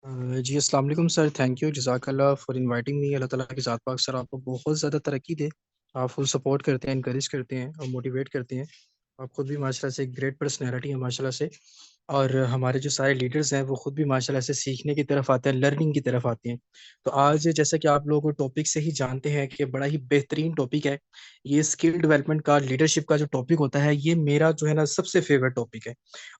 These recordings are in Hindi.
जी अस्सलाम वालेकुम सर। थैंक यू जज़ाकल्लाह फॉर इनवाइटिंग मी। अल्लाह ताला की ज़ात पाक सर आपको बहुत ज़्यादा तरक्की दे। आप फुल सपोर्ट करते हैं, इनकरेज करते हैं और मोटिवेट करते हैं। आप खुद भी माशाल्लाह से एक ग्रेट पर्सनैलिटी है माशाल्लाह से। और हमारे जो सारे लीडर्स हैं वो खुद भी माशाल्लाह से सीखने की तरफ आते हैं, लर्निंग की तरफ आते हैं। तो आज जैसा कि आप लोग टॉपिक से ही जानते हैं कि बड़ा ही बेहतरीन टॉपिक है। ये स्किल डेवलपमेंट का, लीडरशिप का जो टॉपिक होता है, ये मेरा जो है ना सबसे फेवरेट टॉपिक है।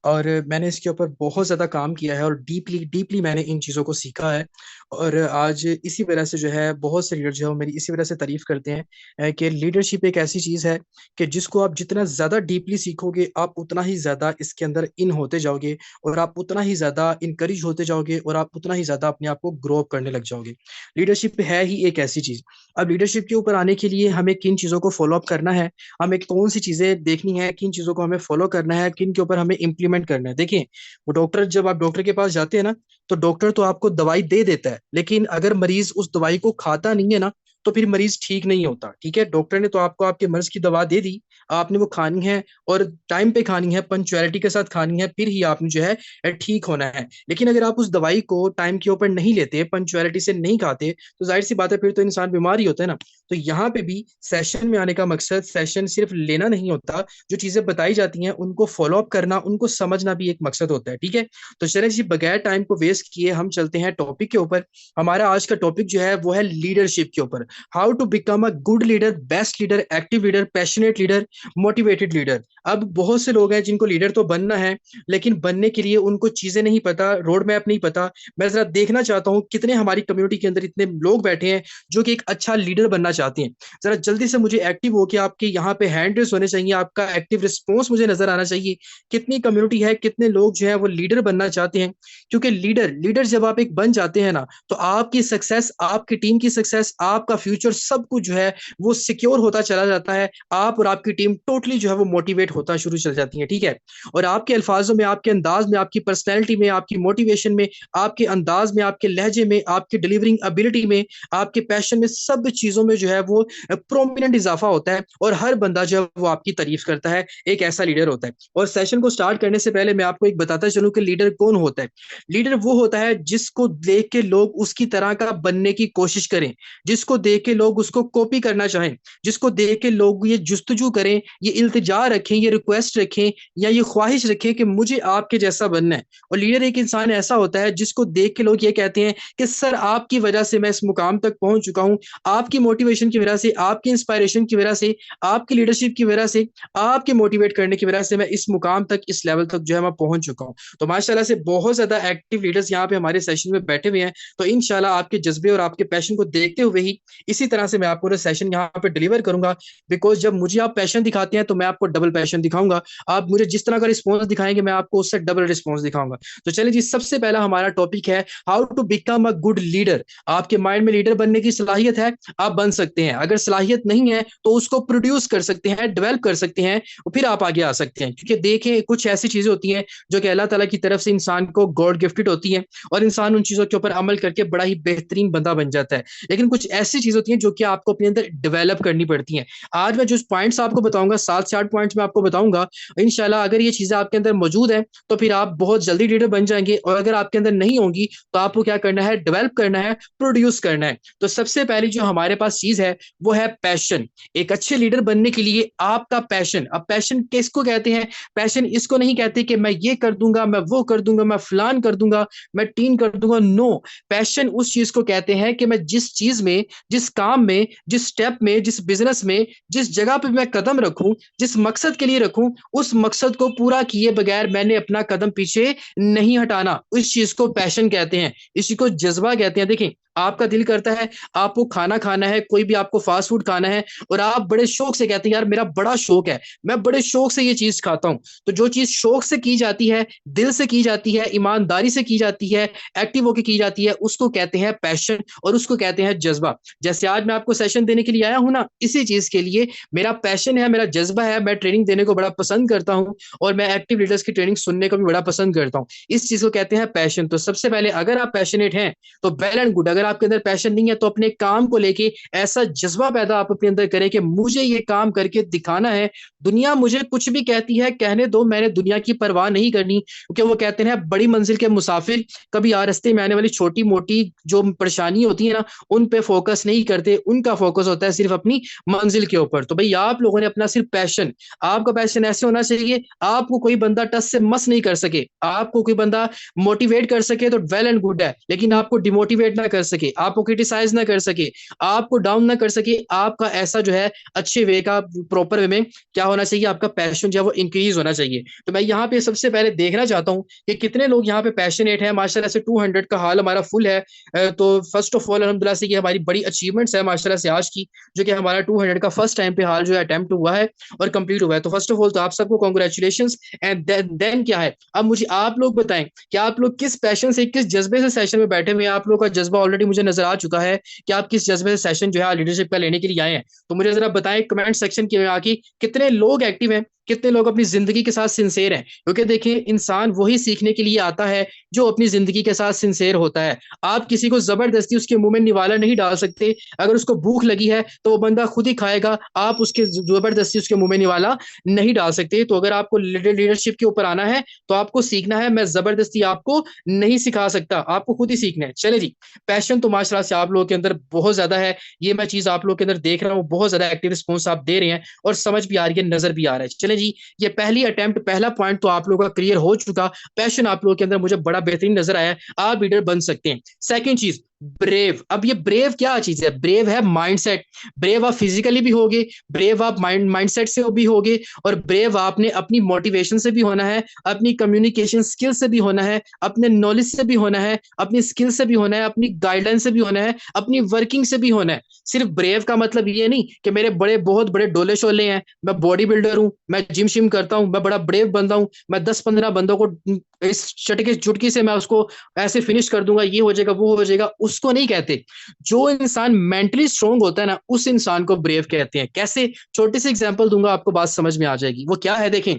और मैंने इसके ऊपर बहुत ज़्यादा काम किया है और डीपली डीपली मैंने इन चीज़ों को सीखा है। और आज इसी वजह से जो है बहुत से लीडर जो है वो मेरी इसी वजह से तारीफ़ करते हैं कि लीडरशिप एक ऐसी चीज़ है कि जिसको आप जितना ज़्यादा डीपली सीखोगे, आप उतना ही ज़्यादा इसके अंदर इन होते जाओगे और आप उतना ही ज़्यादा इनकरेज होते जाओगे और आप उतना ही ज़्यादा अपने आप को ग्रो अप करने लग जाओगे। लीडरशिप है ही एक ऐसी चीज़। अब लीडरशिप के ऊपर आने के लिए हमें किन चीज़ों को फ़ॉलो अप करना है, हमें कौन-सी चीज़ें देखनी है, किन चीज़ों को हमें फ़ॉलो करना है, किन के ऊपर हमें इम्प्लीमेंट करना है। देखिए, वो डॉक्टर जब आप डॉक्टर के पास जाते हैं ना, तो डॉक्टर तो आपको दवाई दे देता है, लेकिन अगर मरीज़ उस दवाई को खाता नहीं है ना, तो फिर मरीज़ ठीक नहीं होता, ठीक है? डॉक्टर ने तो आपको आपके मर्ज़ की दवा दे दी, आपने वो खानी है और टाइम पे खानी है, पंक्चुअलिटी के साथ खानी है, फिर ही आपने जो है ठीक होना है। लेकिन अगर आप उस दवाई को टाइम के ऊपर नहीं लेते, पंक्चुअलिटी से नहीं खाते, तो ज़ाहिर-सी बात है फिर तो इंसान बीमार ही होता है ना। तो यहाँ पे भी सेशन में आने का मकसद सेशन सिर्फ़ लेना नहीं होता, जो चीज़ें बताई जाती हैं उनको फ़ॉलो अप करना, उनको समझना भी एक मकसद होता है, ठीक है? तो चलें जी बगैर टाइम को वेस्ट किए हम चलते हैं टॉपिक के ऊपर। हमारा आज का टॉपिक जो है वो है लीडरशिप के ऊपर। How to become a good leader, best leader, active leader, passionate leader, motivated leader. अब बहुत से लोग हैं जिनको लीडर तो बनना है, लेकिन बनने के लिए उनको चीज़ें नहीं पता, रोड मैप नहीं पता। मैं ज़रा देखना चाहता हूँ कितने हमारी कम्युनिटी के अंदर इतने लोग बैठे हैं जो कि एक अच्छा लीडर बनना चाहते हैं। ज़रा जल्दी से मुझे एक्टिव होके आपके यहाँ पे हैंड रेज़ होने चाहिए, आपका एक्टिव रिस्पॉन्स मुझे नज़र आना चाहिए। कितनी कम्युनिटी है, कितने लोग जो हैं वो लीडर बनना चाहते हैं? क्योंकि लीडर लीडर जब आप एक बन जाते हैं ना, तो आपकी सक्सेस, आपकी टीम की सक्सेस, आपका फ्यूचर सब कुछ जो है वो सिक्योर होता चला जाता है। आप और आपकी टीम टोटली जो है वो मोटिवेट होता शुरू चल जाती है, ठीक है? और आपके अल्फाज़ों में, आपके अंदाज़ में, आपकी पर्सनैलिटी में, आपकी मोटिवेशन में, आपके अंदाज़ में, आपके लहज़े में, आपकी डिलीवरिंग एबिलिटी में, आपके पैशन में, सब चीज़ों में जो है वो प्रोमिनेंट इज़ाफ़ा होता है और हर बंदा जो है वो आपकी तारीफ़ करता है, एक ऐसा लीडर होता है। और सेशन को स्टार्ट करने से पहले मैं आपको एक बताता चलूँ कि लीडर कौन होता है? लीडर वो होता है जिसको देख के लोग उसकी तरह का बनने की कोशिश करें, जिसको देख के लोग उसको कॉपी करना चाहें, जिसको देख के लोग ये जुस्तजू करें, ये इल्तिजा रखें, ये रिक्वेस्ट रखें या ये ख्वाहिश रखें कि मुझे आपके जैसा बनना है। और लीडर एक इंसान ऐसा होता है जिसको देख के लोग ये कहते हैं कि सर आपकी वजह से मैं इस मुकाम तक पहुँच चुका हूँ, आपकी मोटिवेशन की वजह से, आपकी इंस्पायरेशन की वजह से, आपकी लीडरशिप की वजह से, आपके मोटिवेट करने की वजह से मैं इस मुकाम तक, इस लेवल तक जो है मैं पहुँच चुका हूँ। तो माशाल्लाह से बहुत ज़्यादा एक्टिव लीडर्स यहाँ पे हमारे सेशन में बैठे हुए हैं। तो इंशाल्लाह आपके जज़्बे और आपके पैशन को देखते हुए ही इसी तरह से मैं आपको ना सेशन यहाँ पे डिलीवर करूँगा। बिकॉज़ जब मुझे आप पैशन दिखाते हैं तो मैं आपको डबल पैशन दिखाऊँगा। आप मुझे जिस तरह का रिस्पॉन्स दिखाएँगे मैं आपको उससे डबल रिस्पॉन्स दिखाऊँगा। तो चलिए जी सबसे पहला हमारा टॉपिक है how to become a good leader. आपके माइंड में लीडर बनने की सलाहियत है, आप बन सकते हैं। अगर सलाहियत नहीं है तो उसको प्रोड्यूस कर सकते हैं, डेवलप कर सकते हैं और फिर आप आगे आ सकते हैं। क्योंकि देखिए कुछ ऐसी चीज़ें होती हैं जो कि अल्लाह ताला की तरफ से इंसान को गॉड गिफ्टेड होती हैं और इंसान उन चीज़ों के ऊपर अमल करके बड़ा ही बेहतरीन बंदा बन जाता है। लेकिन कुछ ऐसी चीज़ होती हैं जो कि आपको अपने अंदर डेवलप करनी पड़ती हैं। आज मैं जो पॉइंट्स आपको बताऊँगा 7 से 8 पॉइंट्स मैं आपको बताऊँगा। इंशाल्लाह अगर ये चीज़ें आपके अंदर मौजूद हैं, तो फिर आप बहुत जल्दी लीडर बन जाएँगे और अगर आपके अंदर नहीं होंगी, तो आपको क्या करना है डेवलप करना है, प्रोड्यूस करना है। तो सबसे पहली जो हमारे पास चीज़ है, वो है पैशन। एक अच्छे लीडर बनने के लिए आपका पैशन, अब पैशन किसको कहते हैं? पैशन इसको नहीं कहते कि मैं ये कर दूँगा, मैं वो कर दूँगा, मैं फलान कर दूँगा, मैं टीन कर दूँगा, नो। पैशन उस चीज़ को कहते हैं कि मैं जिस चीज़ में, जिस काम में, जिस स्टेप में, जिस बिज़नेस में, जिस जगह पे मैं कदम रखूँ, जिस मकसद के लिए रखूँ, उस मकसद को पूरा किए बगैर मैंने अपना कदम पीछे नहीं हटाना। उस चीज़ को पैशन कहते हैं, इसी को जज़्बा कहते हैं। देखिए, आपका दिल करता है, आपको खाना खाना है, कोई भी आपको फ़ास्ट फ़ूड खाना है और आप बड़े शौक से कहते हैं, यार मेरा बड़ा शौक है, मैं बड़े शौक से ये चीज़ खाता हूँ। तो जो चीज़ शौक से की जाती है, दिल से की जाती है, ईमानदारी से की जाती है, एक्टिव होके की जाती है, उसको कहते हैं पैशन और उसको कहते हैं जज़्बा। जैसे आज मैं आपको सेशन देने के लिए आया हूँ ना, इसी चीज़ के लिए मेरा पैशन है, मेरा जज़्बा है, मैं ट्रेनिंग देने को बड़ा पसंद करता हूँ और मैं एक्टिव लीडर्स की ट्रेनिंग सुनने को भी बड़ा पसंद करता हूँ। इस चीज़ को कहते हैं पैशन। तो सबसे पहले अगर आप पैशनेट हैं, तो वेल एंड गुड। अगर अगर आपके अंदर पैशन नहीं है तो अपने काम को लेके ऐसा जज्बा पैदा आप अपने अंदर करें कि मुझे ये काम करके दिखाना है, दुनिया मुझे कुछ भी कहती है कहने दो, मैंने दुनिया की परवाह नहीं करनी, क्योंकि वो कहते हैं बड़ी मंजिल के मुसाफिर कभी रास्ते में आने वाली छोटी मोटी जो परेशानी होती है ना उन पे फोकस नहीं करते, उनका फोकस होता है सिर्फ अपनी मंजिल के ऊपर। तो भाई आप लोगों ने अपना सिर्फ पैशन, आपका पैशन ऐसे होना चाहिए आपको कोई बंदा टच से मस नहीं कर सके, आपको कोई बंदा मोटिवेट कर सके तो वेल एंड गुड है, लेकिन आपको डिमोटिवेट ना कर सके, आपको क्रिटिसाइज ना कर सके, आपको डाउन ना कर सके, आपका ऐसा जो है अच्छे वे का प्रॉपर वे में क्या होना चाहिए, आपका पैशन जो है वो इंक्रीज होना चाहिए। तो मैं यहाँ पे सबसे पहले देखना चाहता हूँ कि कितने लोग यहाँ पे पैशनेट है। माशाल्लाह से 200 का हाल हमारा फुल है। तो फर्स्ट ऑफ ऑल अल्हम्दुलिल्लाह से ये हमारी बड़ी अचीवमेंट्स है माशाल्लाह से आज की, जो कि हमारा 200 का फर्स्ट टाइम पे हाल जो है अटेम्प्ट हुआ है और कंप्लीट हुआ है। तो फर्स्ट ऑफ ऑल तो आप सबको कॉन्ग्रेचुलेशन। एंड देन क्या है, अब मुझे आप लोग बताएं कि आप लोग किस पैशन से, किस जज्बे से सेशन में बैठे हुए हैं। आप लोग का जज्बा ऑलरेडी मुझे नजर आ चुका है कि आप किस जज्बे से सेशन जो है लीडरशिप का लेने के लिए आए हैं। तो मुझे जरा बताएं कमेंट सेक्शन के में आके कितने लोग एक्टिव हैं, कितने लोग अपनी जिंदगी के साथ सिंसेर हैं। क्योंकि देखिए इंसान वही सीखने के लिए आता है जो अपनी जिंदगी के साथ सिंसेर होता है। आप किसी को जबरदस्ती उसके मुंह में निवाला नहीं डाल सकते। अगर उसको भूख लगी है तो वो बंदा खुद ही खाएगा, आप उसके जबरदस्ती उसके मुंह में निवाला नहीं डाल सकते। तो अगर आपको लीडरशिप के ऊपर आना है तो आपको सीखना है, मैं जबरदस्ती आपको नहीं सिखा सकता, आपको खुद ही सीखना है। चले जी, पैशन तो माशाल्लाह से आप लोगों के अंदर बहुत ज्यादा है, ये मैं चीज आप लोगों के अंदर देख रहा हूँ, बहुत ज्यादा एक्टिव रिस्पॉन्स आप दे रहे हैं और समझ भी आ रही है, नजर भी आ रहा है। चले जी, ये पहली अटेम्प्ट, पहला पॉइंट तो आप लोगों का क्लियर हो चुका। पैशन आप लोगों के अंदर मुझे बड़ा बेहतरीन नजर आया, आप लीडर बन सकते हैं। सेकंड चीज, ब्रेव। अब ये ब्रेव क्या चीज है? ब्रेव है माइंडसेट। ब्रेव आप फिजिकली भी होगे, ब्रेव आप माइंडसेट से भी होगे, और ब्रेव आपने अपनी मोटिवेशन से भी होना है, अपनी कम्युनिकेशन स्किल से भी होना है, अपने नॉलेज से भी होना है, अपनी स्किल से भी होना है, अपनी गाइडेंस से भी होना है, अपनी वर्किंग से भी होना है। सिर्फ ब्रेव का मतलब ये नहीं कि मेरे बड़े बहुत बड़े डोले शोले हैं, मैं बॉडी बिल्डर हूं, मैं जिम शिम करता हूं, मैं बड़ा ब्रेव बंदा हूं, मैं 10-15 बंदों को इस चटके चुटकी से मैं उसको ऐसे फिनिश कर दूंगा, ये हो जाएगा वो हो जाएगा, उसको नहीं कहते। जो इंसान मेंटली स्ट्रांग होता है ना उस इंसान को ब्रेव कहते हैं। कैसे? छोटी सी एग्जांपल दूंगा, आपको बात समझ में आ जाएगी। वो क्या है देखें,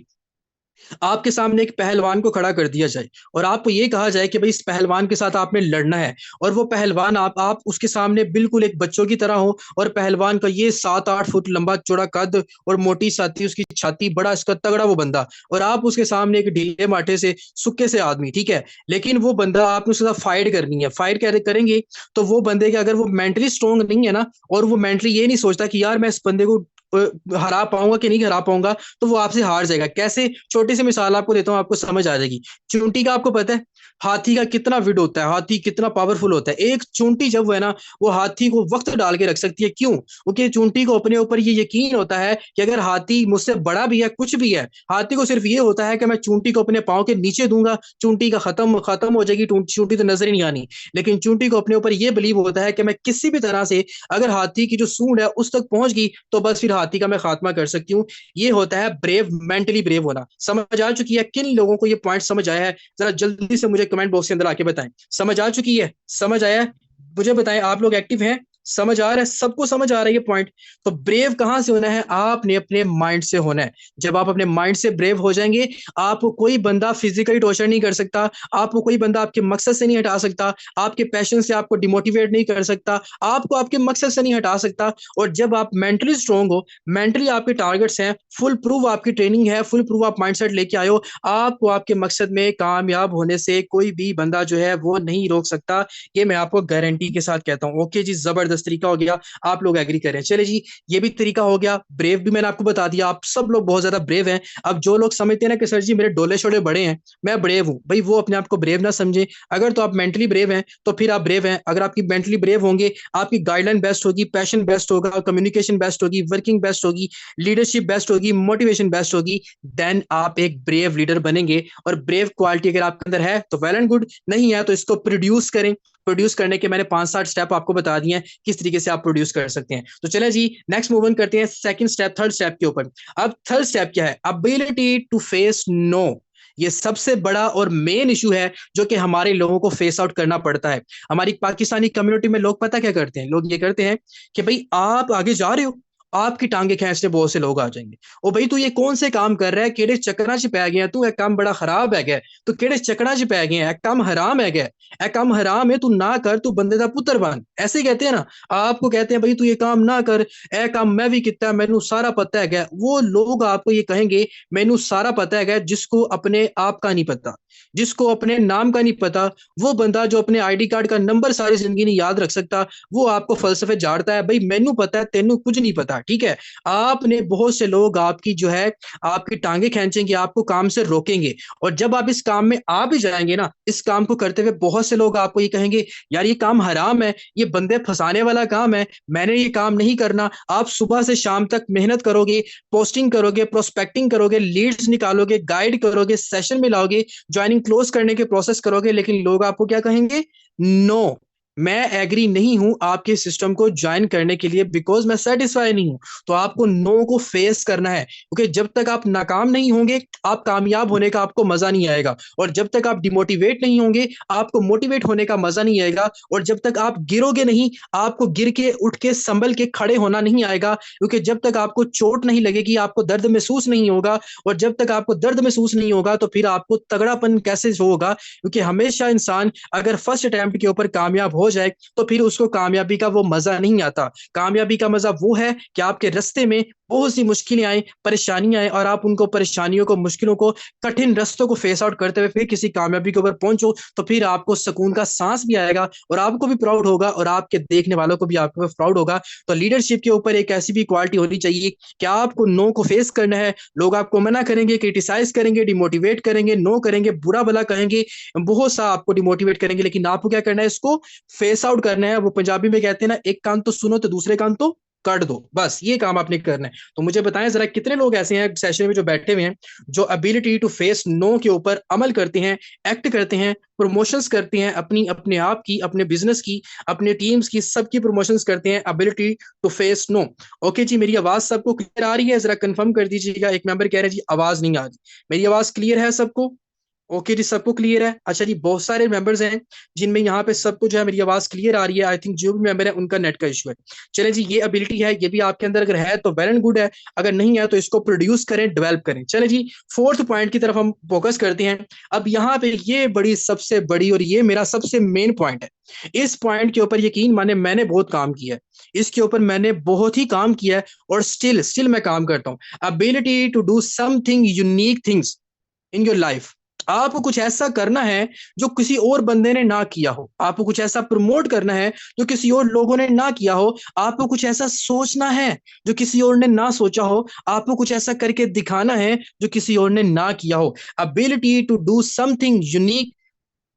आपके सामने एक पहलवान को खड़ा कर दिया जाए और आपको ये कहा जाए कि भाई इस पहलवान के साथ आपने लड़ना है, और वो पहलवान आप उसके सामने बिल्कुल एक बच्चों की तरह हो, और पहलवान का ये 7-8 फुट लंबा चौड़ा कद और मोटी छाती, उसकी छाती, बड़ा इसका तगड़ा वो बंदा, और आप उसके सामने एक ढीले माठे से सुक्के से आदमी, ठीक है, लेकिन वो बंदा आपने उसके साथ फाइट करनी है। फाइट कैसे करेंगे? तो वो बंदे के अगर वो मेंटली स्ट्रांग नहीं है ना, और वो मेंटली ये नहीं सोचता कि यार मैं इस बंदे को हरा पाऊंगा कि नहीं हरा पाऊंगा, तो वो आपसे हार जाएगा। कैसे? छोटी सी मिसाल आपको देता हूँ, आपको समझ आ जाएगी। चूंटी का आपको पता है हाथी का कितना विड होता है, हाथी कितना पावरफुल होता है। एक चूंटी जब वो है ना, वो हाथी को वक्त डाल के रख सकती है। क्यों? क्योंकि चूंटी को अपने ऊपर ये यकीन होता है कि अगर हाथी मुझसे बड़ा भी है, कुछ भी है, हाथी को सिर्फ ये होता है कि मैं चूंटी को अपने पाँव के नीचे दूंगा, चूंटी का खत्म खत्म हो जाएगी, चूंटी तो नजर ही नहीं आनी। लेकिन चूंटी को अपने ऊपर यह बिलीव होता है कि मैं किसी भी तरह से अगर हाथी की जो सूंड है उस तक पहुंच गई तो बस फिर हाथी का मैं खात्मा कर सकती हूँ। ये होता है ब्रेव, मेंटली ब्रेव होना। समझ आ चुकी है? किन लोगों को ये पॉइंट समझ आया है? जरा जल्दी से मुझे कमेंट बॉक्स के अंदर आके बताएं। समझ आ चुकी है? समझ आया है? मुझे बताएं, आप लोग एक्टिव हैं? समझ आ रहा है? सबको समझ आ रहा है ये पॉइंट? तो ब्रेव कहां से होना है? आपने अपने माइंड से होना है। जब आप अपने माइंड से ब्रेव हो जाएंगे, आपको कोई बंदा फिजिकली टॉर्चर नहीं कर सकता, आपको कोई बंदा आपके मकसद से नहीं हटा सकता, आपके पैशन से आपको डिमोटिवेट नहीं कर सकता, आपको आपके मकसद से नहीं हटा सकता। और जब आप मेंटली स्ट्रांग हो, मेंटली आपके टारगेट्स हैं, फुल प्रूफ आपकी ट्रेनिंग है, फुल प्रूफ आप माइंडसेट लेके आए हो, आपको आपके मकसद में कामयाब होने से कोई भी बंदा जो है वो नहीं रोक सकता। ये मैं आपको गारंटी के साथ कहता हूँ। ओके जी, जबरदस्त तरीका हो गया, आप लोग एग्री करें। चले जी, ये भी तरीका हो गया। ब्रेव भी मैंने आपको बता दिया, आप सब लोग बहुत ज्यादा ब्रेव हैं। अब जो लोग समझते हैं ना कि सर जी मेरे डोले शोले बड़े हैं, मैं ब्रेव हूं, भाई वो अपने आप को ब्रेव ना समझे। अगर तो आप मेंटली ब्रेव हैं तो फिर आप ब्रेव हैं। अगर आपकी मेंटली ब्रेव होंगे, आपकी गाइडलाइन बेस्ट होगी, पैशन बेस्ट होगा, कम्युनिकेशन बेस्ट होगी, वर्किंग बेस्ट होगी, लीडरशिप बेस्ट होगी, मोटिवेशन बेस्ट होगी, देन आप एक ब्रेव लीडर बनेंगे। और ब्रेव क्वालिटी अगर आपके अंदर है तो वेल एंड गुड, नहीं है तो इसको प्रोड्यूस करें। प्रोड्यूस करने के मैंने 5-7 स्टेप आपको बता दिए हैं किस तरीके से आप प्रोड्यूस कर सकते हैं। तो चले जी, नेक्स्ट मूव ऑन करते हैं सेकंड स्टेप, थर्ड स्टेप के ऊपर। अब थर्ड स्टेप क्या है? Ability to face no. ये सबसे बड़ा और मेन इशू है जो कि हमारे लोगों को फेस आउट करना पड़ता है। हमारी पाकिस्तानी कम्युनिटी में लोग पता क्या करते हैं? लोग ये करते हैं कि भाई आप आगे जा रहे हो, आपकी टांगे खींचने बहुत से लोग आ जाएंगे। ओ भाई तू ये कौन से काम कर रहा है, केड़े चक्करां च पै गया तू, एक काम बड़ा खराब है, तू केड़े चक्करां च पै गया, एक काम हराम है, एक काम हराम है, तू ना कर, तू बंदे दा पुत्र बन। ऐसे ही कहते हैं ना, आपको कहते हैं भाई तू ये काम ना कर, ए काम मैं भी किता, मैनू सारा पता है। वो लोग आपको ये कहेंगे मैनू सारा पता है, जिसको अपने आप का नहीं पता, जिसको अपने नाम का नहीं पता, वो बंदा जो अपने आईडी कार्ड का नंबर सारी जिंदगी नहीं याद रख सकता, वो आपको फलसफे झाड़ता है भाई मैनू पता है तेनू कुछ नहीं पता। ठीक है, आपने बहुत से लोग आपकी जो है आपकी टांगे खींचेंगे, आपको काम से रोकेंगे, और जब आप इस काम में आ भी जाएंगे ना, इस काम को करते हुए बहुत से लोग आपको ये कहेंगे यार ये काम हराम है, ये बंदे फंसाने वाला काम है, मैंने ये काम नहीं करना। आप सुबह से शाम तक मेहनत करोगे, पोस्टिंग करोगे, प्रोस्पेक्टिंग करोगे, लीड्स निकालोगे, गाइड करोगे, सेशन मिलाओगे, ज्वाइनिंग क्लोज करने के प्रोसेस करोगे, लेकिन लोग आपको क्या कहेंगे, नो मैं एग्री नहीं हूं आपके सिस्टम को ज्वाइन करने के लिए, बिकॉज मैं सेटिस्फाई नहीं हूं। तो आपको नो को फेस करना है, क्योंकि जब तक आप नाकाम नहीं होंगे, आप कामयाब होने का आपको मजा नहीं आएगा, और जब तक आप डिमोटिवेट नहीं होंगे, आपको मोटिवेट होने का मजा नहीं आएगा, और जब तक आप गिरोगे नहीं, आपको गिर के उठ के संभल के खड़े होना नहीं आएगा, क्योंकि जब तक आपको चोट नहीं लगेगी, आपको दर्द महसूस नहीं होगा, और जब तक आपको दर्द महसूस नहीं होगा, तो फिर आपको तगड़ापन कैसे होगा, क्योंकि हमेशा इंसान अगर फर्स्ट अटेम्प्ट के ऊपर कामयाब हो जाए, तो फिर उसको कामयाबी का वो मजा नहीं आता। कामयाबी का मजा वो है कि आपके रास्ते में बहुत सी मुश्किलें आए, परेशानियां आए, और आप उनको परेशानियों को, मुश्किलों को, कठिन रास्तों को फेस आउट करते हुए फिर किसी कामयाबी के ऊपर पहुंचो, तो फिर आपको सुकून का सांस भी आएगा, और आपको भी प्राउड होगा, और आपके देखने वालों को भी आपके ऊपर प्राउड होगा। तो लीडरशिप के ऊपर एक ऐसी भी क्वालिटी होनी चाहिए कि आपको नो को फेस करना है। लोग आपको मना करेंगे, क्रिटिसाइज करेंगे, डिमोटिवेट करेंगे, नो करेंगे, बुरा भला कहेंगे, बहुत सा आपको डिमोटिवेट करेंगे, लेकिन आपको क्या करना है, इसको फेस आउट करना है। वो पंजाबी में कहते हैं ना, एक कान तो सुनो तो दूसरे कान तो काट दो, बस ये काम आपने करना है। तो मुझे बताएं जरा, कितने लोग ऐसे हैं सेशन में जो बैठे हुए हैं, जो एबिलिटी टू फेस नो के ऊपर अमल करते हैं, एक्ट करते हैं, प्रमोशंस करते हैं, अपनी अपने आप की, अपने बिजनेस की, अपने टीम्स की, सबकी प्रमोशंस करते हैं, ability to face no. Okay जी, मेरी आवाज सबको क्लियर आ रही है? जरा कंफर्म कर दीजिएगा। एक मेंबर कह रहे हैं जी आवाज नहीं आ रही। मेरी आवाज क्लियर है सबको? ओके जी, सबको क्लियर है। अच्छा जी, बहुत सारे मेंबर्स हैं जिनमें यहाँ पे सबको जो है मेरी आवाज क्लियर आ रही है। आई थिंक जो भी मेंबर है उनका नेट का इशू है। चले जी, ये एबिलिटी है, ये भी आपके अंदर अगर है तो वेल एंड गुड है, अगर नहीं है तो इसको प्रोड्यूस करें, डेवलप करें। चले जी, फोर्थ पॉइंट की तरफ हम फोकस करते हैं। अब यहाँ पे ये बड़ी सबसे बड़ी और ये मेरा सबसे मेन पॉइंट है। इस पॉइंट के ऊपर यकीन माने मैंने बहुत काम किया है, इसके ऊपर मैंने बहुत ही काम किया है, और स्टिल स्टिल मैं काम करता हूँ। Ability to do something unique things in your life. आपको कुछ ऐसा करना है जो किसी और बंदे ने ना किया हो, आपको कुछ ऐसा प्रमोट करना है जो किसी और लोगों ने ना किया हो, आपको कुछ ऐसा सोचना है जो किसी और ने ना सोचा हो, आपको कुछ ऐसा करके दिखाना है जो किसी और ने ना किया हो। Ability to do something unique,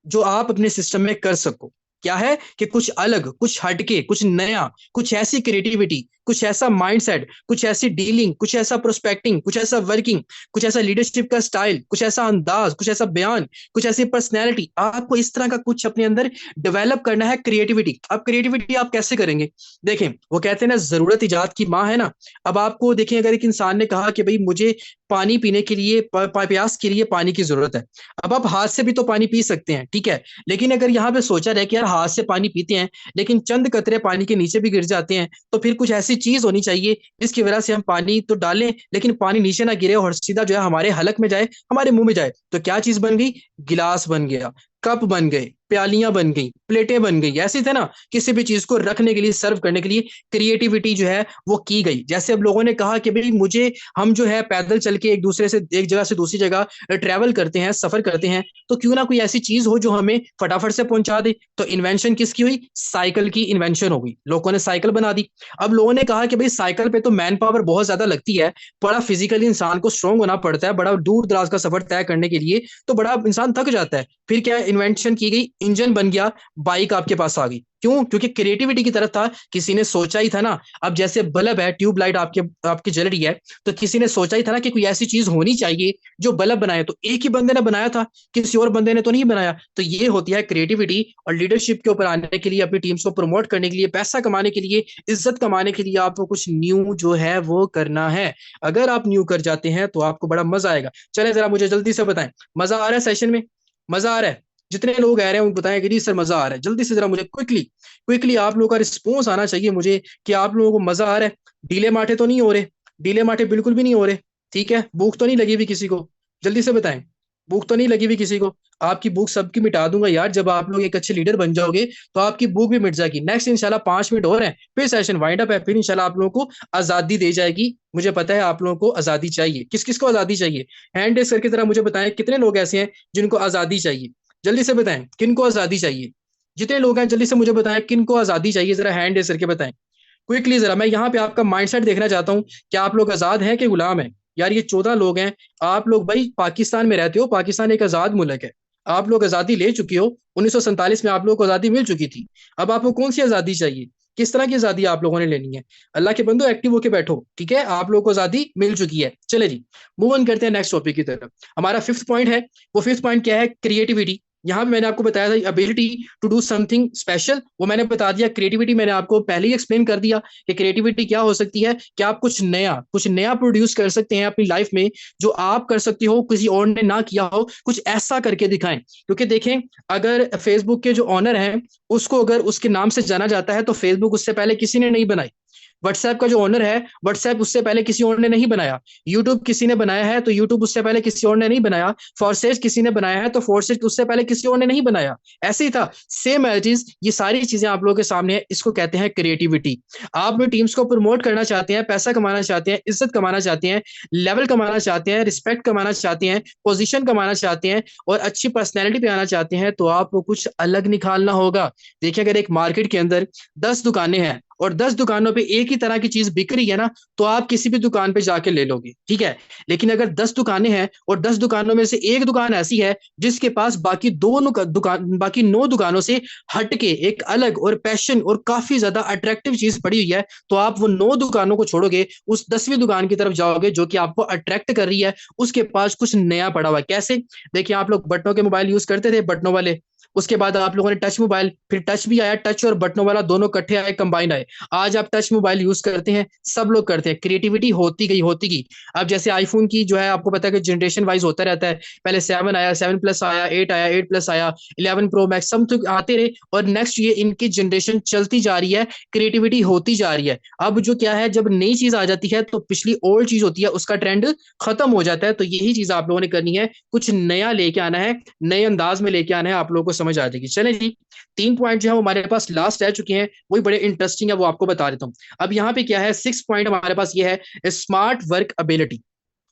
जो आप अपने सिस्टम में कर सको। क्या है कि कुछ अलग, कुछ हटके, कुछ नया, कुछ ऐसी क्रिएटिविटी, कुछ ऐसा माइंडसेट, कुछ ऐसी डीलिंग, कुछ ऐसा प्रोस्पेक्टिंग, कुछ ऐसा वर्किंग, कुछ ऐसा लीडरशिप का स्टाइल, कुछ ऐसा अंदाज, कुछ ऐसा बयान, कुछ ऐसी पर्सनैलिटी, आपको इस तरह का कुछ अपने अंदर डेवलप करना है। क्रिएटिविटी, अब क्रिएटिविटी आप कैसे करेंगे? देखें, वो कहते हैं ना, जरूरत इजाद की माँ है ना। अब आपको देखें, अगर एक इंसान ने कहा कि भाई मुझे पानी पीने के लिए, प्यास के लिए पानी की जरूरत है, अब आप हाथ से भी तो पानी पी सकते हैं, ठीक है, लेकिन अगर यहाँ पे सोचा जाए कि यार हाथ से पानी पीते हैं, लेकिन चंद कतरे पानी के नीचे भी गिर जाते हैं, तो फिर कुछ ऐसी चीज होनी चाहिए जिसकी वजह से हम पानी तो डालें, लेकिन पानी नीचे ना गिरे और सीधा जो है हमारे हलक में जाए, हमारे मुंह में जाए। तो क्या चीज बन गई? गिलास बन गया, कप बन गए, प्यालियां बन गई, प्लेटें बन गई। ऐसे थे ना, किसी भी चीज को रखने के लिए, सर्व करने के लिए क्रिएटिविटी जो है वो की गई। जैसे अब लोगों ने कहा कि भाई मुझे, हम जो है पैदल चल के एक दूसरे से, एक जगह से दूसरी जगह ट्रेवल करते हैं, सफर करते हैं, तो क्यों ना कोई ऐसी चीज हो जो हमें फटाफट से पहुंचा दे। तो इन्वेंशन किसकी हुई? साइकिल की इन्वेंशन हो गई, लोगों ने साइकिल बना दी। अब लोगों ने कहा कि भाई साइकिल पे तो मैन पावर बहुत ज्यादा लगती है, बड़ा फिजिकली इंसान को स्ट्रांग होना पड़ता है, बड़ा दूर दराज का सफर तय करने के लिए, तो बड़ा इंसान थक जाता है। फिर क्या इन्वेंशन की गई? इंजन बन गया, बाइक आपके पास आ गई। क्यों? क्योंकि क्रिएटिविटी की तरफ था, किसी ने सोचा ही था ना। अब जैसे बल्ब है, ट्यूबलाइट आपके आपकी जल रही है, तो किसी ने सोचा ही था ना कि कोई ऐसी चीज होनी चाहिए जो बल्ब बनाए, तो एक ही बंदे ने बनाया था, किसी और बंदे ने तो नहीं बनाया। तो ये होती है क्रिएटिविटी। और लीडरशिप के ऊपर आने के लिए, अपनी टीम्स को प्रमोट करने के लिए, पैसा कमाने के लिए, इज्जत कमाने के लिए, आपको कुछ न्यू जो है वो करना है। अगर आप न्यू कर जाते हैं तो आपको बड़ा मजा आएगा। चले जरा मुझे जल्दी से बताएं, मजा आ रहा है सेशन में? मजा आ रहा है? जितने लोग आ रहे हैं उनको बताएं कि जी सर मजा आ रहा है, जल्दी से जरा मुझे क्विकली क्विकली आप लोगों का रिस्पॉन्स आना चाहिए मुझे कि आप लोगों को मजा आ रहा है। डीले माठे तो नहीं हो रहे, डीले माठे बिल्कुल भी नहीं हो रहे। ठीक है, भूख तो नहीं लगी हुई किसी को, जल्दी से बताएं, भूख तो नहीं लगी हुई किसी को। आपकी भूख सबकी मिटा दूंगा यार, जब आप लोग एक अच्छे लीडर बन जाओगे तो आपकी भूख भी मिट जाएगी। नेक्स्ट इंशाल्लाह 5 मिनट और है, फिर सेशन वाइंड अप है, फिर इंशाल्लाह आप लोगों को आजादी दी जाएगी। मुझे पता है आप लोगों को आजादी चाहिए, किस किस को आजादी चाहिए, हैंड रेस करके जरा मुझे बताएं कितने लोग ऐसे हैं जिनको आजादी चाहिए। जल्दी से बताएं किनको आजादी चाहिए, जितने लोग हैं जल्दी से मुझे बताएं किनको आजादी चाहिए, जरा हैंड रेस करके बताएं क्विकली। जरा मैं यहाँ पे आपका माइंडसेट देखना चाहता हूँ, क्या आप लोग आजाद हैं कि गुलाम हैं। यार ये 14 लोग हैं, आप लोग भाई पाकिस्तान में रहते हो, पाकिस्तान एक आजाद मुल्क है, आप लोग आजादी ले चुके हो, 1947 में आप लोग को आजादी मिल चुकी थी। अब आपको कौन सी आजादी चाहिए, किस तरह की आजादी आप लोगों ने लेनी है। अल्लाह के बंदो एक्टिव होके बैठो, ठीक है, आप लोगों को आजादी मिल चुकी है। चले जी, मूव ऑन करते हैं नेक्स्ट टॉपिक की तरफ। हमारा फिफ्थ पॉइंट है, वो फिफ्थ पॉइंट क्या है, क्रिएटिविटी। यहाँ पे मैंने आपको बताया था ability to do something special, वो मैंने बता दिया। क्रिएटिविटी मैंने आपको पहले ही एक्सप्लेन कर दिया कि क्रिएटिविटी क्या हो सकती है, कि आप कुछ नया प्रोड्यूस कर सकते हैं अपनी लाइफ में, जो आप कर सकते हो किसी और ने ना किया हो, कुछ ऐसा करके दिखाएं। क्योंकि देखें, अगर फेसबुक के जो ऑनर हैं उसको अगर उसके नाम से जाना जाता है तो फेसबुक उससे पहले किसी ने नहीं बनाई। व्हाट्सएप का जो ओनर है, व्हाट्सएप उससे पहले किसी और ने नहीं बनाया। यूट्यूब किसी ने बनाया है तो यूट्यूब उससे पहले किसी और ने नहीं बनाया। फोर्सेज किसी ने बनाया है तो फोर्सेज उससे पहले किसी और ने नहीं बनाया। ऐसे ही था, सेम एज इज ये सारी चीजें आप लोगों के सामने है, इसको कहते हैं क्रिएटिविटी। आप अपनी टीम्स को प्रमोट करना चाहते हैं, पैसा कमाना चाहते हैं, इज्जत कमाना चाहते हैं, लेवल कमाना चाहते हैं, रिस्पेक्ट कमाना चाहते हैं, पोजीशन कमाना चाहते हैं और अच्छी पर्सनैलिटी पे आना चाहते हैं, तो आपको कुछ अलग निकालना होगा। देखिए, अगर एक मार्केट के अंदर 10 दुकानें हैं और 10 दुकानों पे एक ही तरह की चीज बिक रही है ना, तो आप किसी भी दुकान पे जाके ले लोगे, ठीक है। लेकिन अगर 10 दुकानें हैं और 10 दुकानों में से एक दुकान ऐसी है जिसके पास बाकी दोनों दुकान बाकी 9 दुकानों से हटके एक अलग और पैशन और काफी ज्यादा अट्रैक्टिव चीज पड़ी हुई है, तो आप वो 9 दुकानों को छोड़ोगे, उस 10वीं दुकान की तरफ जाओगे जो कि आपको अट्रैक्ट कर रही है, उसके पास कुछ नया पड़ा हुआ है। कैसे, देखिए आप लोग बटनों के मोबाइल यूज करते थे, बटनों वाले, उसके बाद आप लोगों ने टच मोबाइल, फिर टच भी आया, टच और बटनों वाला दोनों इकट्ठे आए, कंबाइन आए, आज आप टच मोबाइल यूज करते हैं, सब लोग करते हैं। क्रिएटिविटी होती गई होती गई। अब जैसे आईफोन की जो है आपको पता है कि जनरेशन वाइज होता रहता है, पहले 7 आया, 7 प्लस आया, 8 आया, 8 प्लस आया, 11 प्रो मैक्स, सब तो आते रहे और नेक्स्ट ये इनकी जनरेशन चलती जा रही है, क्रिएटिविटी होती जा रही है। अब जो क्या है, जब नई चीज आ जाती है तो पिछली ओल्ड चीज होती है उसका ट्रेंड खत्म हो जाता है। तो यही चीज आप लोगों ने करनी है, कुछ नया लेके आना है, नए अंदाज में लेके आना है, आप लोगों को समझ आ जाएगी। चले जी, 3 पॉइंट जो है वो हमारे पास लास्ट रह चुके हैं, वही बड़े इंटरेस्टिंग है, वो आपको बता देता हूँ। अब यहाँ पे क्या है, 6 पॉइंट हमारे पास ये है, स्मार्ट वर्क एबिलिटी।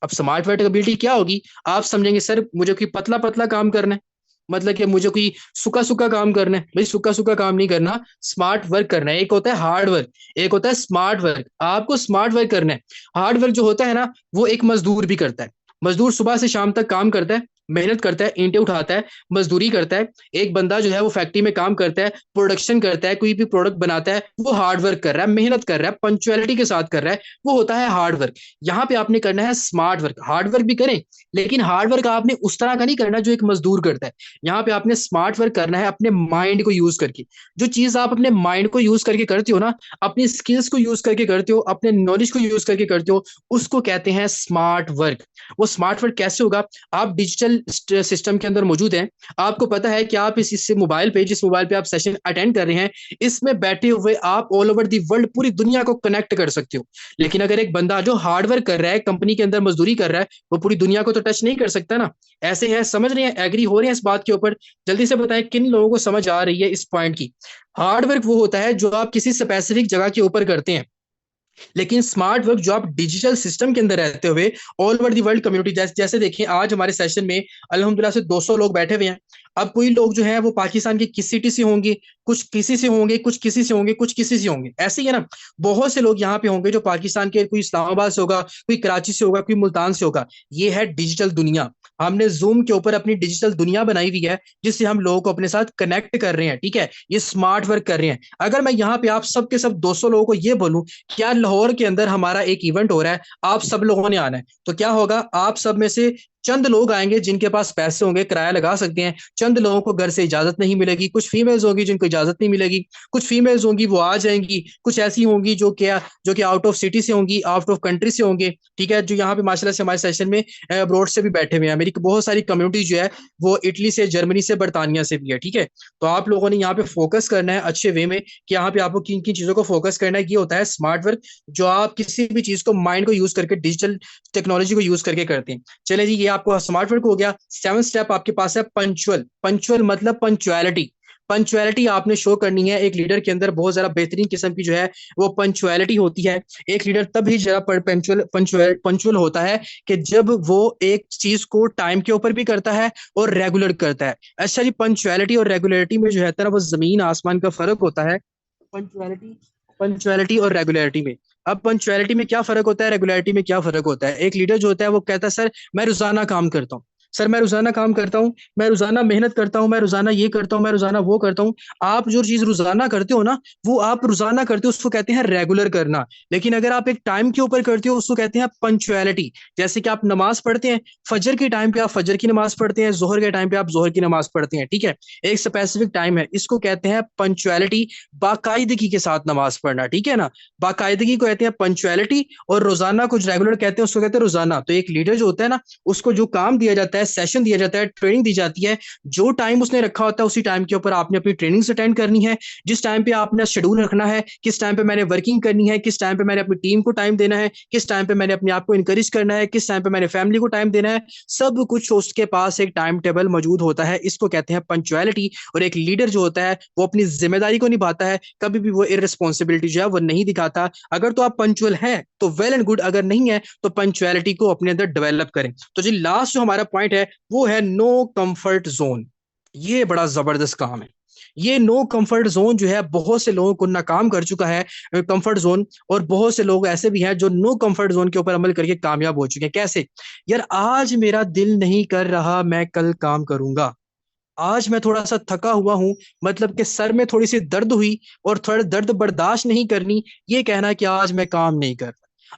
अब स्मार्ट वर्क एबिलिटी क्या होगी, आप समझेंगे सर मुझे कोई पतला पतला काम करना है, मतलब कि मुझे कोई सूखा सूखा काम करना है। भाई सूखा सूखा काम नहीं करना, स्मार्ट वर्क करना है। एक होता है हार्ड वर्क, एक होता है स्मार्ट वर्क। आपको स्मार्ट वर्क करना है। हार्ड वर्क जो होता है ना, वो एक मजदूर भी करता है। मजदूर सुबह से शाम तक काम करता है, मेहनत करता है, ईंटें उठाता है, मजदूरी करता है। एक बंदा जो है वो फैक्ट्री में काम करता है, प्रोडक्शन करता है, कोई भी प्रोडक्ट बनाता है, वो हार्ड वर्क कर रहा है, मेहनत कर रहा है, पंचुअलिटी के साथ कर रहा है, वो होता है हार्ड वर्क। यहाँ पे आपने करना है स्मार्ट वर्क। हार्ड वर्क भी करें, लेकिन हार्ड वर्क आपने उस तरह का नहीं करना जो एक मजदूर करता है। यहाँ पे आपने स्मार्ट वर्क करना है अपने माइंड को यूज करके। जो चीज आप अपने माइंड को यूज करके करते हो ना, अपनी स्किल्स को यूज करके करते हो, अपने नॉलेज को यूज करके करते हो, उसको कहते हैं स्मार्ट वर्क। वो स्मार्ट वर्क कैसे होगा, आप डिजिटल सिस्टम के अंदर मौजूद हैं, आपको पता है कि आप इस मोबाइल पे, जिस मोबाइल पे आप सेशन अटेंड कर रहे हैं, इसमें बैठे हुए आप ऑल ओवर दी वर्ल्ड पूरी दुनिया को कनेक्ट कर सकते हो। लेकिन अगर एक बंदा जो हार्ड वर्क कर रहा है, कंपनी के अंदर मजदूरी कर रहा है, वो पूरी दुनिया को तो टच नहीं कर सकता ना। ऐसे है, समझ रहे हैं, एग्री हो रहे हैं इस बात के ऊपर। जल्दी से बताएं किन लोगों को समझ आ रही है इस पॉइंट की। हार्ड वर्क वो होता है जो आप किसी स्पेसिफिक जगह के ऊपर करते हैं, लेकिन स्मार्ट वर्क जो आप डिजिटल सिस्टम के अंदर रहते हुए all over the world community, जैसे देखें आज हमारे सेशन में अल्हम्दुलिल्लाह से 200 लोग बैठे हुए हैं। अब कोई लोग जो है वो पाकिस्तान की किस सिटी से होंगे, कुछ किसी से होंगे, कुछ किसी से होंगे, कुछ किसी से होंगे, ऐसे ही है ना। बहुत से लोग यहाँ पे होंगे जो पाकिस्तान के, कोई इस्लामाबाद से होगा, कोई कराची से होगा, कोई मुल्तान से होगा। ये है डिजिटल दुनिया। हमने जूम के ऊपर अपनी डिजिटल दुनिया बनाई हुई है, जिससे हम लोगों को अपने साथ कनेक्ट कर रहे हैं, ठीक है, ये स्मार्ट वर्क कर रहे हैं। अगर मैं यहाँ पे आप सब के सब 200 लोगों को ये बोलूं क्या लाहौर के अंदर हमारा एक इवेंट हो रहा है, आप सब लोगों ने आना है, तो क्या होगा, आप सब में से चंद लोग आएंगे जिनके पास पैसे होंगे, किराया लगा सकते हैं, चंद लोगों को घर से इजाजत नहीं मिलेगी, कुछ फीमेल्स होगी जिनको इजाजत नहीं मिलेगी, कुछ फीमेल्स होंगी वो आ जाएंगी, कुछ ऐसी होंगी जो कि आउट ऑफ सिटी से होंगी, आउट ऑफ कंट्री से होंगे, ठीक है, जो यहाँ पे माशाल्लाह से हमारे सेशन में अब्रॉड से भी बैठे हुए हैं। मेरी बहुत सारी कम्युनिटी जो है वो इटली से, जर्मनी से, बर्तानिया से भी है, ठीक है। तो आप लोगों ने यहाँ पे फोकस करना है अच्छे वे में कि यहाँ पे आपको किन किन चीजों को फोकस करना है। ये होता है स्मार्ट वर्क, जो आप किसी भी चीज को माइंड को यूज करके, डिजिटल टेक्नोलॉजी को यूज करके करते हैं। चले जी, ये आपको स्मार्ट वर्क हो गया। 7th स्टेप आपके पास है पंचुअल। पंचुअल मतलब पंचुअलिटी। पंचुअलिटी आपने शो करनी है। एक लीडर के अंदर बहुत ज्यादा बेहतरीन किस्म की जो है वो पंचुअलिटी होती है। एक लीडर तभी जरा पंचुअल पंचुअल पंचुअल होता है कि जब वो एक चीज को टाइम के ऊपर भी करता है और रेगुलर करता है। अच्छा जी, पंचुअलिटी और रेगुलरिटी में जो है ना वो जमीन आसमान का फर्क होता है। पंचुअलिटी पंचुअलिटी और रेगुलरिटी में, अब पंचुअलिटी में क्या फर्क होता है, रेगुलरिटी में क्या फर्क होता है। एक लीडर जो होता है वो कहता है सर मैं रोजाना काम करता हूँ, सर मैं रोजाना काम करता हूँ, मैं रोजाना मेहनत करता हूँ, मैं रोजाना ये करता हूँ, मैं रोजाना वो करता हूँ। आप जो चीज रोजाना करते हो ना, वो आप रोजाना करते हो, उसको कहते हैं रेगुलर करना। लेकिन अगर आप एक टाइम के ऊपर करते हो, उसको कहते हैं पंचुअलिटी। जैसे कि आप नमाज पढ़ते हैं, फजर के टाइम पे आप फजर की नमाज पढ़ते हैं, जोहर के टाइम पे आप जोहर की नमाज पढ़ते हैं, ठीक है। एक स्पेसिफिक टाइम है, इसको कहते हैं पंचुअलिटी। बाकायदगी के साथ नमाज पढ़ना, ठीक है ना। बाकायदगी को कहते हैं पंचुअलिटी, और रोजाना कुछ रेगुलर कहते हैं, उसको कहते हैं रोजाना। तो एक लीडर जो होता है ना, उसको जो काम दिया जाता है, सेशन दिया जाता है, ट्रेनिंग दी जाती है, जो टाइम उसने रखा होता है उसी टाइम के ऊपर आपने अपनी ट्रेनिंग अटेंड करनी है। जिस टाइम पे आपने शेड्यूल रखना है, किस टाइम पे मैंने वर्किंग करनी है, किस टाइम पे मैंने अपनी टीम को टाइम देना है, किस टाइम पे मैंने अपने आप को इंकरेज करना है, किस टाइम पे मैंने फैमिली को टाइम देना है, सब कुछ उसके पास एक टाइम टेबल मौजूद होता है। इसको कहते हैं पंचुअलिटी। और एक लीडर जो होता है वो अपनी जिम्मेदारी को निभाता है, कभी भी वो इररिस्पॉन्सिबिलिटी जो है वो नहीं दिखाता। अगर तो आप पंचुअल हैं तो वेल एंड गुड, अगर नहीं है तो पंचुअलिटी को अपने अंदर डेवलप करें। तो जी लास्ट जो हमारा पॉइंट है वो है नो कंफर्ट जोन। ये बड़ा जबरदस्त काम है। ये नो कंफर्ट जोन जो है बहुत से लोगों को नाकाम कर चुका है, कंफर्ट जोन। और बहुत से लोग ऐसे भी हैं जो नो कंफर्ट जोन के ऊपर अमल करके कामयाब हो चुके हैं। कैसे? यार आज मेरा दिल नहीं कर रहा, मैं कल काम करूंगा। आज मैं थोड़ा सा थका हुआ हूं, मतलब कि सर में थोड़ी सी दर्द हुई और थोड़ा दर्द बर्दाश्त नहीं करनी, ये कहना कि आज मैं काम नहीं कर,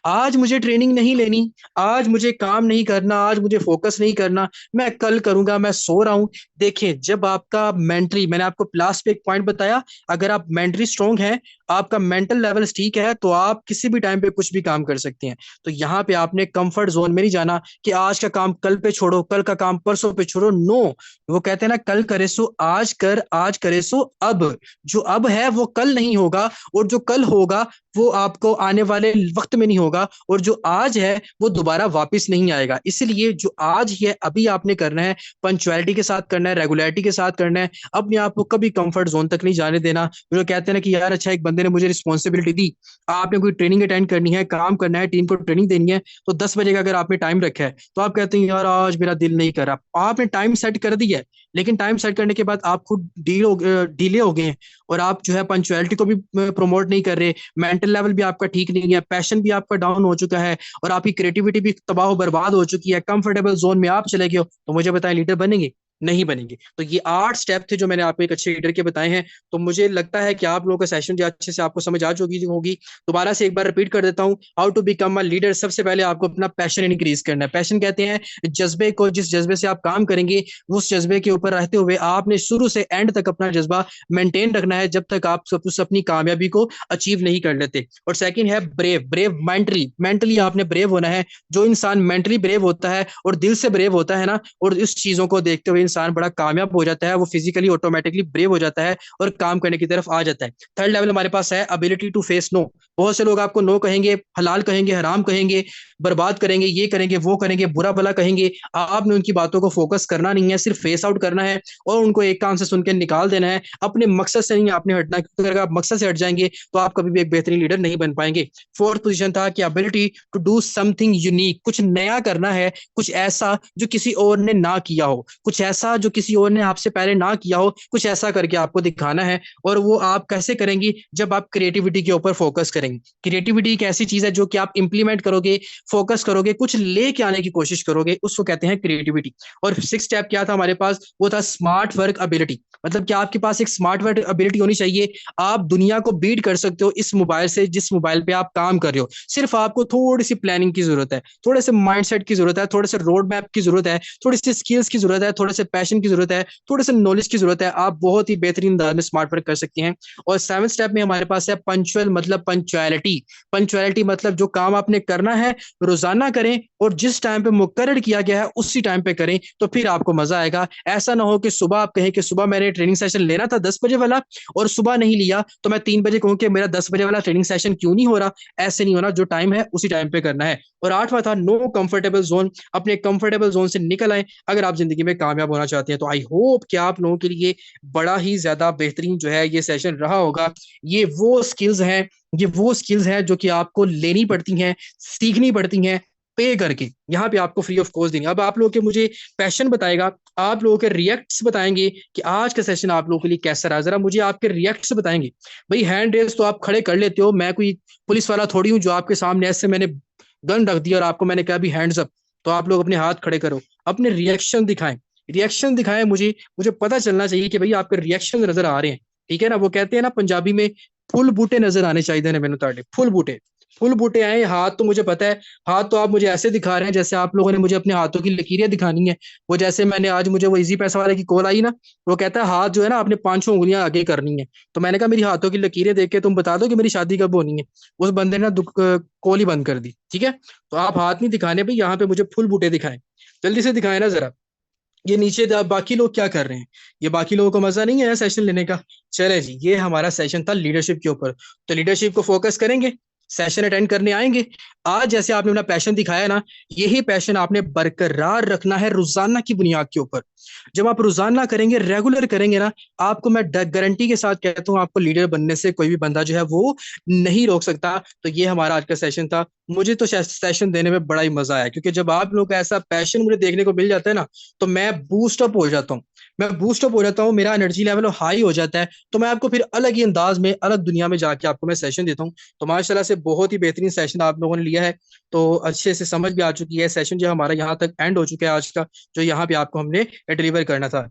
आज मुझे ट्रेनिंग नहीं लेनी, आज मुझे काम नहीं करना, आज मुझे फोकस नहीं करना, मैं कल करूंगा, मैं सो रहा हूं। देखिए, जब आपका मेंटली, मैंने आपको लास्ट पे एक पॉइंट बताया, अगर आप मेंटली स्ट्रांग हैं, आपका मेंटल लेवल ठीक है, तो आप किसी भी टाइम पे कुछ भी काम कर सकते हैं। तो यहाँ पे आपने कंफर्ट जोन में नहीं जाना कि आज का काम कल पे छोड़ो, कल का काम परसों पे छोड़ो। नो, वो कहते हैं ना, कल करे सो आज कर, आज करे सो अब। जो अब है वो कल नहीं होगा, और जो कल होगा वो आपको आने वाले वक्त में नहीं होगा, और जो आज है वो दोबारा वापस नहीं आएगा। इसलिए जो आज है अभी आपने करना है, पंचुअलिटी के साथ करना है, रेगुलरिटी के साथ करना है। अपने आप को कभी कंफर्ट जोन तक नहीं जाने देना। जो कहते हैं ना कि यार अच्छा, एक बंदे ने मुझे रिस्पॉन्सिबिलिटी दी, आपने कोई ट्रेनिंग अटेंड करनी है, काम करना है, टीम को ट्रेनिंग देनी है, तो 10 बजे का अगर आपने टाइम रखा है, तो आप कहते हैं यार आज मेरा दिल नहीं कर रहा। आपने टाइम सेट कर दिया है, लेकिन टाइम सेट करने के बाद आप खुद डीले हो गए, और आप जो है पंचुअलिटी को भी प्रमोट नहीं कर रहे, मेंटल लेवल भी आपका ठीक नहीं है, पैशन भी आपका डाउन हो चुका है, और आपकी क्रिएटिविटी भी तबाह बर्बाद हो चुकी है, कंफर्टेबल जोन में आप चले गए हो, तो मुझे बताएं लीडर बनेंगे? नहीं बनेंगे। तो ये 8 स्टेप थे जो मैंने आपको एक अच्छे लीडर के बताए हैं। तो मुझे लगता है कि आप लोगों का सेशन जो अच्छे से आपको समझ आ चुकी होगी। दोबारा से एक बार रिपीट कर देता हूँ, how to become a leader. सबसे पहले आपको अपना पैशन इंक्रीज करना है। पैशन कहते हैं जज्बे को, जिस जज्बे से आप काम करेंगे, उस जज्बे के ऊपर रहते हुए आपने शुरू से एंड तक अपना जज्बा मेंटेन रखना है, जब तक आप अपनी कामयाबी को अचीव नहीं कर लेते। और सेकंड है ब्रेव। ब्रेव मेंटली, मेंटली आपने ब्रेव होना है। जो इंसान मेंटली ब्रेव होता है और दिल से ब्रेव होता है ना, और इस चीजों को देखते हुए इंसान बड़ा कामयाब हो जाता है, वो फिजिकली ऑटोमेटिकली ब्रेव हो जाता है और काम करने की तरफ आ जाता है। थर्ड लेवल हमारे पास है एबिलिटी टू फेस नो। बहुत से लोग आपको नो कहेंगे, हलाल कहेंगे, हराम कहेंगे, बर्बाद करेंगे, ये करेंगे, वो करेंगे, बुरा भला कहेंगे। आपने उनकी बातों को फोकस करना नहीं है, सिर्फ फेस आउट करना है और उनको एक कान से सुन के निकाल देना है। अपने मकसद से नहीं आपने हटना, क्योंकि अगर आप मकसद से हट जाएंगे तो आप कभी भी एक बेहतरीन लीडर नहीं बन पाएंगे। फोर्थ पोजीशन था कि ability to do something unique. कुछ नया करना है, कुछ ऐसा जो किसी और ने ना किया हो, कुछ ऐसा ऐसा जो किसी और ने आपसे पहले ना किया हो, कुछ ऐसा करके आपको दिखाना है। और वो आप कैसे करेंगी? जब आप क्रिएटिविटी के ऊपर फोकस करेंगे। क्रिएटिविटी एक ऐसी चीज है जो कि आप इंप्लीमेंट करोगे, फोकस करोगे, कुछ लेके आने की कोशिश करोगे, उसको कहते हैं क्रिएटिविटी। और सिक्स स्टेप क्या था हमारे पास? वो था स्मार्ट वर्क एबिलिटी। मतलब कि आपके पास एक स्मार्ट वर्क एबिलिटी होनी चाहिए। आप दुनिया को बीट कर सकते हो इस मोबाइल से, जिस मोबाइल पे आप काम कर रहे हो। सिर्फ आपको थोड़ी सी प्लानिंग की जरूरत है, थोड़े से माइंडसेट की जरूरत है, थोड़े से रोड मैप की जरूरत है, थोड़ी सी स्किल्स की जरूरत है, थोड़े से पैशन की जरूरत है, थोड़े से नॉलेज की जरूरत है। आप बहुत ही बेहतरीन अंदाज में स्मार्ट वर्क कर सकती हैं। और सेवन स्टेप में हमारे पास है पंचुअल, मतलब पंचुअलिटी। पंचुअलिटी मतलब जो काम आपने करना है रोजाना करें, और जिस टाइम पे मुकर्रर किया गया है उसी टाइम पे करें, तो फिर आपको मजा आएगा। ऐसा ना हो कि सुबह आप कहें कि सुबह मैंने ट्रेनिंग सेशन लेना था 10 बजे वाला, और सुबह नहीं लिया, तो मैं 3 बजे कहूँ कि मेरा 10 बजे वाला ट्रेनिंग सेशन क्यों नहीं हो रहा। ऐसे नहीं होना, जो टाइम है उसी टाइम पे करना है। और आठवां था नो कंफर्टेबल जोन। अपने कंफर्टेबल जोन से निकल आए अगर आप जिंदगी में कामयाब होना चाहते हैं। तो आई होप कि आप लोगों के लिए बड़ा ही ज्यादा बेहतरीन जो है ये सेशन रहा होगा। ये वो स्किल्स हैं जो कि आपको लेनी पड़ती हैं, सीखनी पड़ती हैं, पे करके। यहाँ पे आपको फ्री ऑफ कॉस्ट देंगे। अब आप लोग के मुझे पैशन बताएगा, आप लोगों के रिएक्ट्स बताएंगे कि आज का सेशन आप लोगों के लिए कैसा रहा। जरा मुझे आपके रिएक्ट्स बताएंगे। भाई हैंड रेस तो आप खड़े कर लेते हो, मैं कोई पुलिस वाला थोड़ी हूँ जो आपके सामने ऐसे मैंने गन रख दिया और आपको मैंने कहा भी हैंड्स अप, तो आप लोग अपने हाथ खड़े करो, अपने रिएक्शन दिखाएं। रिएक्शन दिखाएं, मुझे मुझे पता चलना चाहिए कि भाई आपके रिएक्शन नजर आ रहे हैं। ठीक है ना? वो कहते हैं ना पंजाबी में, फुल बूटे नजर आने चाहिए ने मैंने ताड़े, फुल बूटे। फुल बूटे आए हाथ, तो मुझे पता है। हाथ तो आप मुझे ऐसे दिखा रहे हैं जैसे आप लोगों ने मुझे अपने हाथों की लकीरें दिखानी है। वो जैसे मैंने आज, मुझे वो इजी पैसा वाले की कॉल आई ना, वो कहता है हाथ जो है ना आपने 5 6 उंगलियां आगे करनी है। तो मैंने कहा मेरी हाथों की लकीरें देख के तुम बता दो कि मेरी शादी कब होनी है। उस बंदे ने कॉल ही बंद कर दी। ठीक है? तो आप हाथ नहीं दिखाने भाई, यहाँ पे मुझे फुल बूटे दिखाएं। जल्दी से दिखाएं ना जरा। ये नीचे बाकी लोग क्या कर रहे हैं? ये बाकी लोगों को मजा नहीं है सेशन लेने का? चले जी, ये हमारा सेशन था लीडरशिप के ऊपर। तो लीडरशिप को फोकस करेंगे, सेशन अटेंड करने आएंगे। आज जैसे आपने अपना पैशन दिखाया ना, यही पैशन आपने बरकरार रखना है रोजाना की बुनियाद के ऊपर। जब आप रोजाना करेंगे, रेगुलर करेंगे ना, आपको मैं गारंटी के साथ कहता हूँ, आपको लीडर बनने से कोई भी बंदा जो है वो नहीं रोक सकता। तो ये हमारा आज का सेशन था। मुझे तो सेशन देने में बड़ा ही मजा आया, क्योंकि जब आप लोग का ऐसा पैशन मुझे देखने को मिल जाता है ना, तो मैं बूस्टअप हो जाता हूँ। मेरा एनर्जी लेवल हाई हो जाता है। तो मैं आपको फिर अलग ही अंदाज में, अलग दुनिया में जाके आपको मैं सेशन देता हूँ। तो माशाल्लाह से बहुत ही बेहतरीन सेशन आप लोगों ने लिया है। तो अच्छे से समझ भी आ चुकी है। सेशन जो हमारा यहाँ तक एंड हो चुका है आज का, जो यहाँ पे आपको हमने डिलीवर करना था।